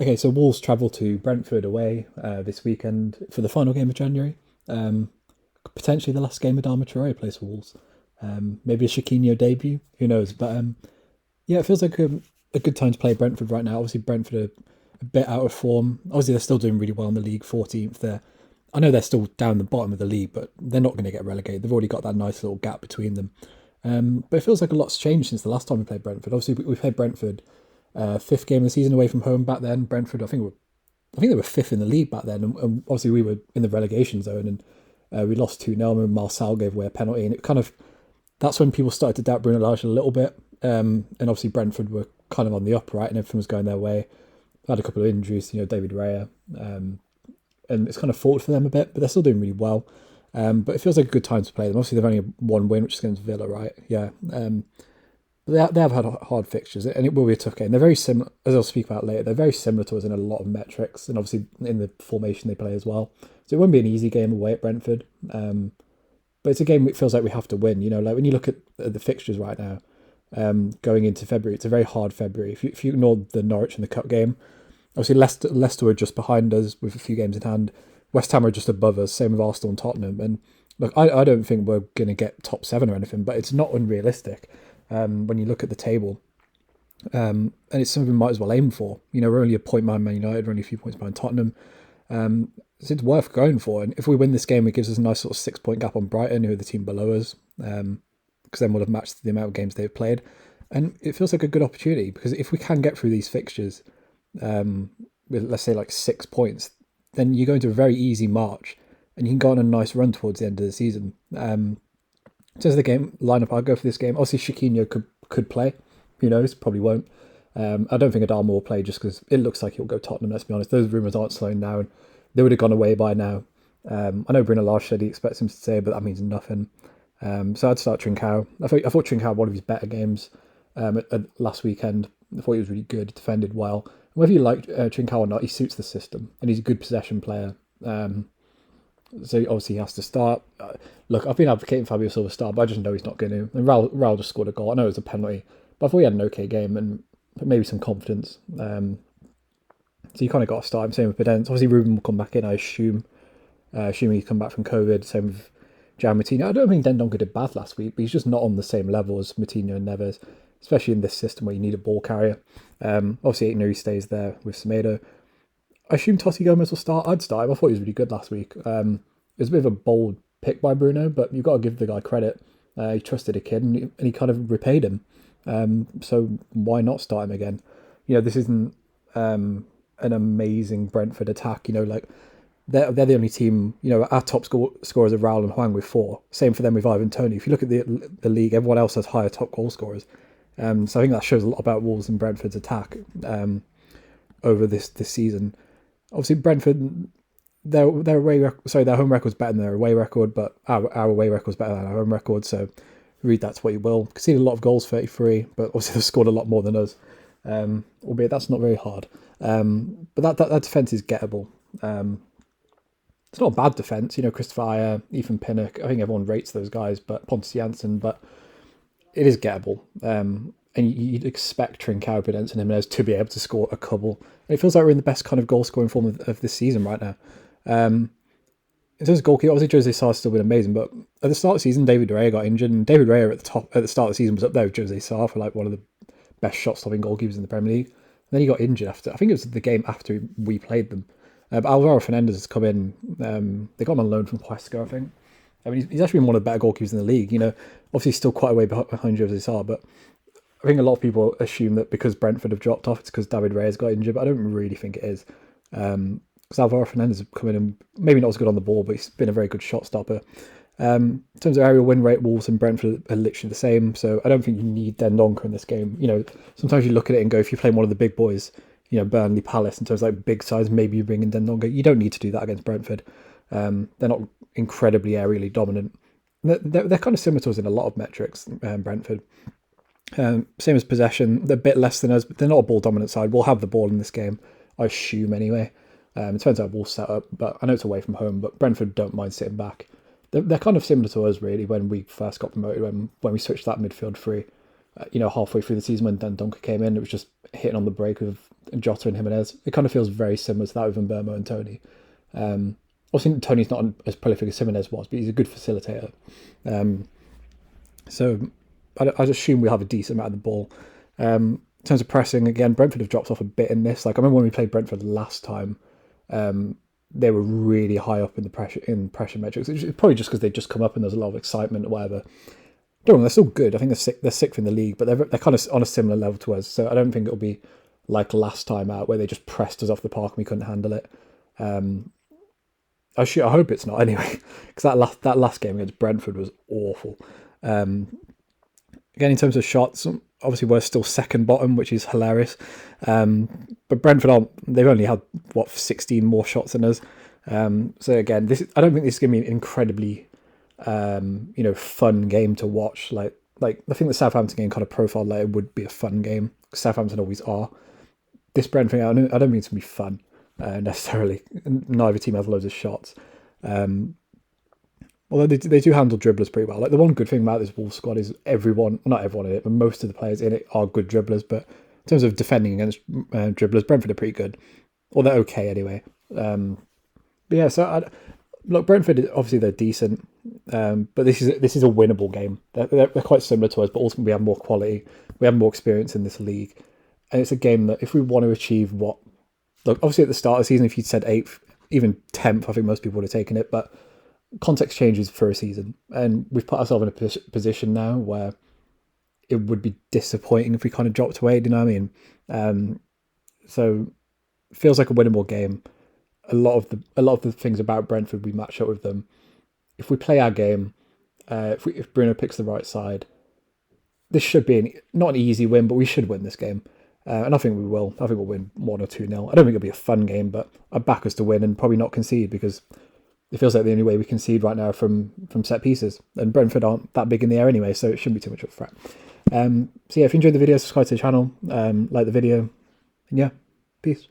Okay, so Wolves travel to Brentford away this weekend for the final game of January. Um, Potentially the last game Adama Traore plays for Wolves. Maybe a Chiquinho debut, who knows? But yeah, it feels like a good time to play Brentford right now. Obviously, Brentford are a bit out of form. Obviously, they're still doing really well in the league, 14th. I know they're still down the bottom of the league, but they're not going to get relegated. They've already got that nice little gap between them. But it feels like a lot's changed since the last time we played Brentford. Obviously, we played Brentford fifth game of the season away from home back then. Brentford, I think they were fifth in the league back then, and obviously we were in the relegation zone, and we lost 2-0, and Marcel gave away a penalty, and it kind of that's when people started to doubt Bruno Lage a little bit, and obviously Brentford were kind of on the up, right, and everything was going their way. Had a couple of injuries, David Raya, and it's kind of fought for them a bit, but they're still doing really well. But it feels like a good time to play them. Obviously, they've only one win, which is against Villa, right? Yeah. They have had hard fixtures, and it will be a tough game. They're very similar, as I'll speak about later. They're very similar to us in a lot of metrics, and obviously in the formation they play as well. So it won't be an easy game away at Brentford, but it's a game it feels like we have to win. Like when you look at the fixtures right now, going into February, it's a very hard February. If you ignore the Norwich and the Cup game, obviously Leicester are just behind us with a few games in hand. West Ham are just above us. Same with Arsenal and Tottenham. And look, I don't think we're going to get top seven or anything, but it's not unrealistic when you look at the table. And it's something we might as well aim for. We're only a point behind Man United, we're only a few points behind Tottenham. So it's worth going for. And if we win this game, it gives us a nice sort of 6 point gap on Brighton, who are the team below us, because then we'll have matched the amount of games they've played. And it feels like a good opportunity because if we can get through these fixtures with, let's say, like 6 points, then you go into a very easy March and you can go on a nice run towards the end of the season. In terms of the game lineup, I'll go for this game. Obviously, Chiquinho could play. Who knows? Probably won't. I don't think Adama will play just because it looks like he'll go Tottenham, let's be honest. Those rumours aren't slowing down. They would have gone away by now. I know Bruno Lage said he expects him to stay, but that means nothing. So I'd start Trincao. I thought Trincao had one of his better games at last weekend. I thought he was really good, defended well. Whether you like Trincao or not, he suits the system, and he's a good possession player. So obviously he has to start. Look, I've been advocating Fabio Silva start, but I just know he's not going to. And Raul just scored a goal. I know it was a penalty, but I thought he had an okay game and maybe some confidence. So you kind of got to start him. Same with Pedence. Obviously Ruben will come back in, I assume. Assuming he's come back from COVID. Same with Jan Martino. I don't think Dendoncker did bad last week, but he's just not on the same level as Martino and Neves, especially in this system where you need a ball carrier. Obviously, Aït stays there with Semedo. I assume Totti Gomez will start. I'd start him. I thought he was really good last week. It was a bit of a bold pick by Bruno, but you've got to give the guy credit. He trusted a kid and he kind of repaid him. So why not start him again? This isn't an amazing Brentford attack. Like they're the only team. Our top scorers are Raul and Huang with 4. Same for them with Ivan Toney. If you look at the league, everyone else has higher top goal scorers. So I think that shows a lot about Wolves and Brentford's attack over this season. Obviously, Brentford, their home record's better than their away record, but our away record's better than our home record. So read that's what you will. Conceded a lot of goals, 33, but obviously they've scored a lot more than us. Albeit that's not very hard. But that defence is gettable. It's not a bad defence. Christopher Ayer, Ethan Pinnock. I think everyone rates those guys, but Pontus Jansson, but it is gettable. And you'd expect Trincao, Pedence and Jimenez to be able to score a couple. And it feels like we're in the best kind of goal-scoring form of this season right now. In terms of goalkeeper, obviously Jose Sarr's still been amazing, but at the start of the season, David Raya got injured, and David Raya at the start of the season was up there with Jose Sarr for like one of the best shot-stopping goalkeepers in the Premier League. And then he got injured after, I think it was the game after we played them. But Alvaro Fernandez has come in. They got him on loan from Huesca, I think. I mean, he's actually been one of the better goalkeepers in the league. Obviously still quite a way behind Jose Sarr, but I think a lot of people assume that because Brentford have dropped off, it's because David Reyes got injured, but I don't really think it is. Because Alvaro Fernandez has come in and maybe not as good on the ball, but he's been a very good shot stopper. In terms of aerial win rate, Wolves and Brentford are literally the same, so I don't think you need Dendoncker in this game. Sometimes you look at it and go, if you play one of the big boys, Burnley, Palace, in terms of like big size, maybe you bring in Dendoncker. You don't need to do that against Brentford. They're not incredibly aerially dominant. They're kind of similar to us in a lot of metrics, Brentford. Same as possession, they're a bit less than us, but they're not a ball dominant side. We'll have the ball in this game, I assume anyway. It depends how we'll set up, but I know it's away from home, but Brentford don't mind sitting back. They're kind of similar to us really when we first got promoted, when we switched that midfield free. Halfway through the season when Dendoncker came in, it was just hitting on the break with Jota and Jimenez. It kind of feels very similar to that with Mbeumo and Tony. Obviously, Tony's not as prolific as Jimenez was, but he's a good facilitator. So I'd assume we'll have a decent amount of the ball. In terms of pressing, again, Brentford have dropped off a bit in this. Like I remember when we played Brentford last time, they were really high up in the pressure metrics. It's probably just because they'd just come up and there's a lot of excitement or whatever. Don't know, they're still good. I think they're sixth in the league, but they're kind of on a similar level to us. So I don't think it'll be like last time out where they just pressed us off the park and we couldn't handle it. I hope it's not anyway, because that last game against Brentford was awful. Again, in terms of shots, obviously we're still second bottom, which is hilarious. But Brentford they've only had 16 more shots than us. So again, I don't think this is going to be an incredibly fun game to watch. Like I think the Southampton game kind of profiled like it would be a fun game. Southampton always are. This Brentford, I don't think it's going to be fun necessarily. Neither team have loads of shots. Although they do handle dribblers pretty well. Like the one good thing about this Wolves squad is not everyone in it, but most of the players in it are good dribblers. But in terms of defending against dribblers, Brentford are pretty good. Or they're okay anyway. But yeah, so look, Brentford, obviously they're decent. But this is a winnable game. They're quite similar to us, but ultimately we have more quality. We have more experience in this league. And it's a game that if we want to achieve look, obviously at the start of the season, if you'd said 8th, even 10th, I think most people would have taken it. But context changes for a season. And we've put ourselves in a position now where it would be disappointing if we kind of dropped away, do you know what I mean? So it feels like a winnable game. A lot of the things about Brentford, we match up with them. If we play our game, if Bruno picks the right side, this should be not an easy win, but we should win this game. And I think we will. I think we'll win 1 or 2-0. I don't think it'll be a fun game, but I back us to win and probably not concede because it feels like the only way we concede right now from set pieces. And Brentford aren't that big in the air anyway, so it shouldn't be too much of a threat. So yeah, if you enjoyed the video, subscribe to the channel, like the video, and yeah, peace.